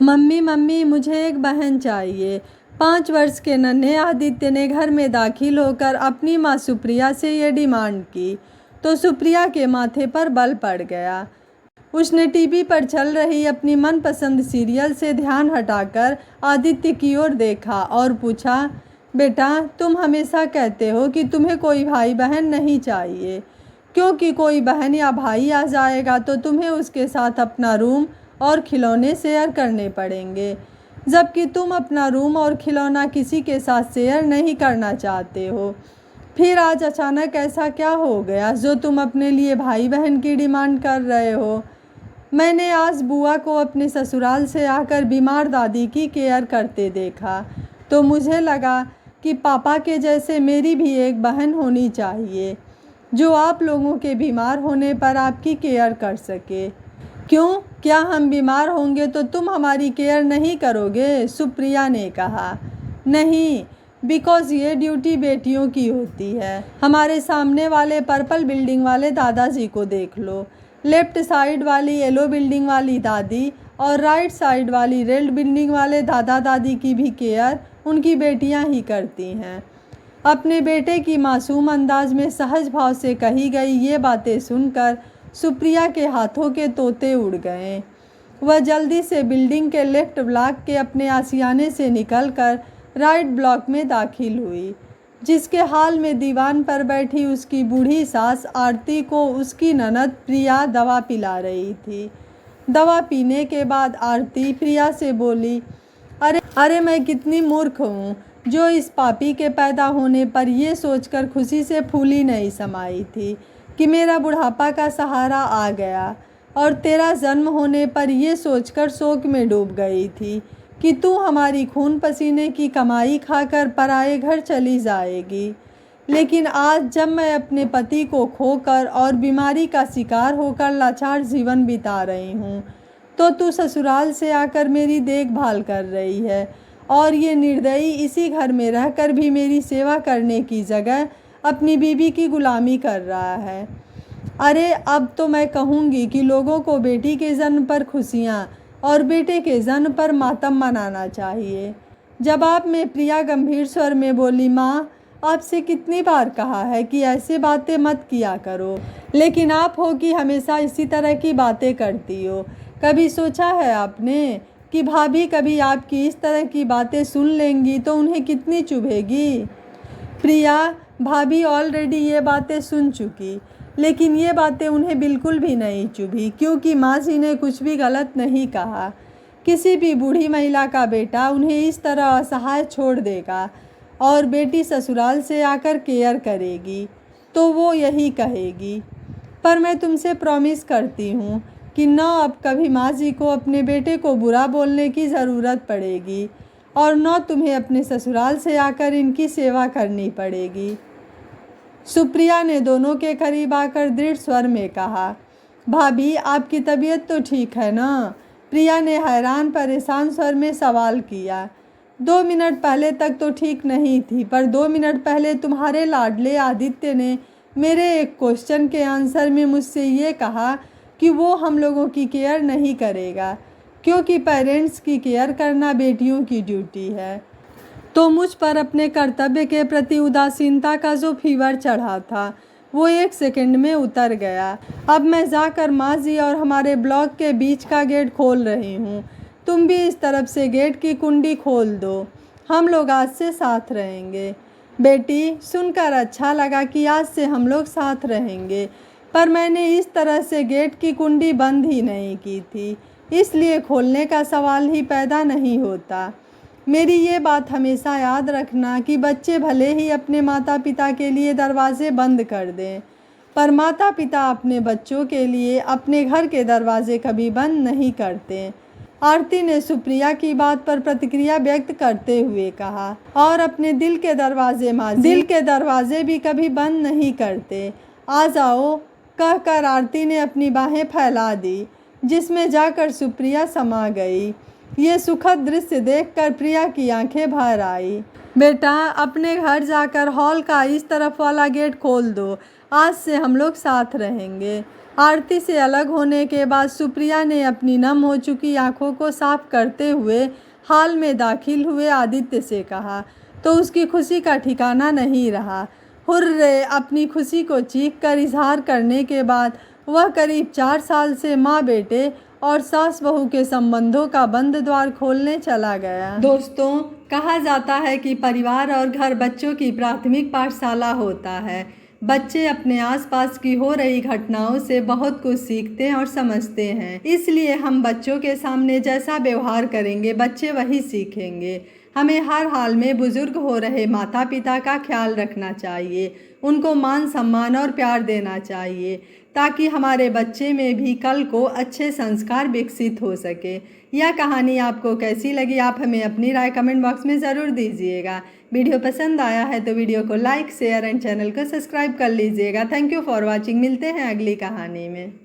Mummy mummy मुझे एक बहन चाहिए। 5 वर्ष के नन्हे आदित्य ने घर में दाखिल होकर अपनी माँ सुप्रिया से ये डिमांड की तो सुप्रिया के माथे पर बल पड़ गया। उसने टीवी पर चल रही अपनी मनपसंद सीरियल से ध्यान हटाकर आदित्य की ओर देखा और पूछा, बेटा तुम हमेशा कहते हो कि तुम्हें कोई भाई बहन नहीं चाहिए, क्योंकि कोई बहन या भाई आ जाएगा तो तुम्हें उसके साथ अपना रूम और खिलौने शेयर करने पड़ेंगे, जबकि तुम अपना रूम और खिलौना किसी के साथ शेयर नहीं करना चाहते हो। फिर आज अचानक ऐसा क्या हो गया जो तुम अपने लिए भाई बहन की डिमांड कर रहे हो? मैंने आज बुआ को अपने ससुराल से आकर बीमार दादी की केयर करते देखा तो मुझे लगा कि पापा के जैसे मेरी भी एक बहन होनी चाहिए जो आप लोगों के बीमार होने पर आपकी केयर कर सके। क्यों, क्या हम बीमार होंगे तो तुम हमारी केयर नहीं करोगे? सुप्रिया ने कहा। नहीं, बिकॉज़ ये ड्यूटी बेटियों की होती है। हमारे सामने वाले पर्पल बिल्डिंग वाले दादाजी को देख लो। लेफ्ट साइड वाली येलो बिल्डिंग वाली दादी और राइट साइड वाली रेड बिल्डिंग वाले दादा दादी की भी केयर उनकी बेटियां ही करती हैं। अपने बेटे की मासूम अंदाज में सहज भाव से कही गई ये बातें सुनकर सुप्रिया के हाथों के तोते उड़ गए। वह जल्दी से बिल्डिंग के लेफ्ट ब्लॉक के अपने आशियाने से निकलकर राइट ब्लॉक में दाखिल हुई, जिसके हाल में दीवान पर बैठी उसकी बूढ़ी सास आरती को उसकी ननद प्रिया दवा पिला रही थी। दवा पीने के बाद आरती प्रिया से बोली, अरे मैं कितनी मूर्ख हूँ जो इस पापी के पैदा होने पर यह सोचकर खुशी से फूली नहीं समाई थी कि मेरा बुढ़ापा का सहारा आ गया, और तेरा जन्म होने पर यह सोचकर शोक में डूब गई थी कि तू हमारी खून पसीने की कमाई खाकर पराए घर चली जाएगी। लेकिन आज जब मैं अपने पति को खोकर और बीमारी का शिकार होकर लाचार जीवन बिता रही हूँ तो तू ससुराल से आकर मेरी देखभाल कर रही है, और ये निर्दयी इसी घर में रहकर भी मेरी सेवा करने की जगह अपनी बीवी की गुलामी कर रहा है। अरे अब तो मैं कहूँगी कि लोगों को बेटी के जन्म पर खुशियाँ और बेटे के जन्म पर मातम मनाना चाहिए। जवाब में प्रिया गंभीर स्वर में बोली, माँ आपसे कितनी बार कहा है कि ऐसे बातें मत किया करो, लेकिन आप हो कि हमेशा इसी तरह की बातें करती हो। कभी सोचा है आपने कि भाभी कभी आपकी इस तरह की बातें सुन लेंगी तो उन्हें कितनी चुभेगी? प्रिया, भाभी ऑलरेडी ये बातें सुन चुकी, लेकिन ये बातें उन्हें बिल्कुल भी नहीं चुभी, क्योंकि माँ जी ने कुछ भी गलत नहीं कहा। किसी भी बूढ़ी महिला का बेटा उन्हें इस तरह असहाय छोड़ देगा और बेटी ससुराल से आकर केयर करेगी तो वो यही कहेगी। पर मैं तुमसे प्रॉमिस करती हूँ कि न अब कभी माँ जी को अपने बेटे को बुरा बोलने की ज़रूरत पड़ेगी और न तुम्हें अपने ससुराल से आकर इनकी सेवा करनी पड़ेगी। सुप्रिया ने दोनों के करीब आकर दृढ़ स्वर में कहा। भाभी आपकी तबीयत तो ठीक है ना? प्रिया ने हैरान परेशान स्वर में सवाल किया। 2 मिनट पहले तक तो ठीक नहीं थी, पर 2 मिनट पहले तुम्हारे लाडले आदित्य ने मेरे एक क्वेश्चन के आंसर में मुझसे ये कहा कि वो हम लोगों की केयर नहीं करेगा, क्योंकि पेरेंट्स की केयर करना बेटियों की ड्यूटी है। तो मुझ पर अपने कर्तव्य के प्रति उदासीनता का जो फीवर चढ़ा था वो 1 सेकंड में उतर गया। अब मैं जाकर माँ जी और हमारे ब्लॉक के बीच का गेट खोल रही हूँ। तुम भी इस तरफ से गेट की कुंडी खोल दो। हम लोग आज से साथ रहेंगे। बेटी, सुनकर अच्छा लगा कि आज से हम लोग साथ रहेंगे, पर मैंने इस तरह से गेट की कुंडी बंद ही नहीं की थी, इसलिए खोलने का सवाल ही पैदा नहीं होता। मेरी ये बात हमेशा याद रखना कि बच्चे भले ही अपने माता पिता के लिए दरवाजे बंद कर दें, पर माता पिता अपने बच्चों के लिए अपने घर के दरवाजे कभी बंद नहीं करते। आरती ने सुप्रिया की बात पर प्रतिक्रिया व्यक्त करते हुए कहा, और अपने दिल के दरवाजे भी कभी बंद नहीं करते। आ जाओ, कहकर आरती ने अपनी बाहें फैला दी, जिसमें जाकर सुप्रिया समा गई। ये सुखद दृश्य देखकर प्रिया की आंखें भर आई। बेटा, अपने घर जाकर हॉल का इस तरफ वाला गेट खोल दो। आज से हम लोग साथ रहेंगे। आरती से अलग होने के बाद सुप्रिया ने अपनी नम हो चुकी आंखों को साफ करते हुए हॉल में दाखिल हुए आदित्य से कहा तो उसकी खुशी का ठिकाना नहीं रहा। हुर्रे अपनी खुशी को चीख कर इजहार करने के बाद वह करीब 4 साल से माँ बेटे और सास बहू के संबंधों का बंद द्वार खोलने चला गया। दोस्तों, कहा जाता है कि परिवार और घर बच्चों की प्राथमिक पाठशाला होता है। बच्चे अपने आसपास की हो रही घटनाओं से बहुत कुछ सीखते और समझते हैं, इसलिए हम बच्चों के सामने जैसा व्यवहार करेंगे बच्चे वही सीखेंगे। हमें हर हाल में बुजुर्ग हो रहे माता पिता का ख्याल रखना चाहिए, उनको मान सम्मान और प्यार देना चाहिए ताकि हमारे बच्चे में भी कल को अच्छे संस्कार विकसित हो सके। यह कहानी आपको कैसी लगी, आप हमें अपनी राय कमेंट बॉक्स में ज़रूर दीजिएगा। वीडियो पसंद आया है तो वीडियो को लाइक शेयर एंड चैनल को सब्सक्राइब कर लीजिएगा। Thank you for watching. मिलते हैं अगली कहानी में।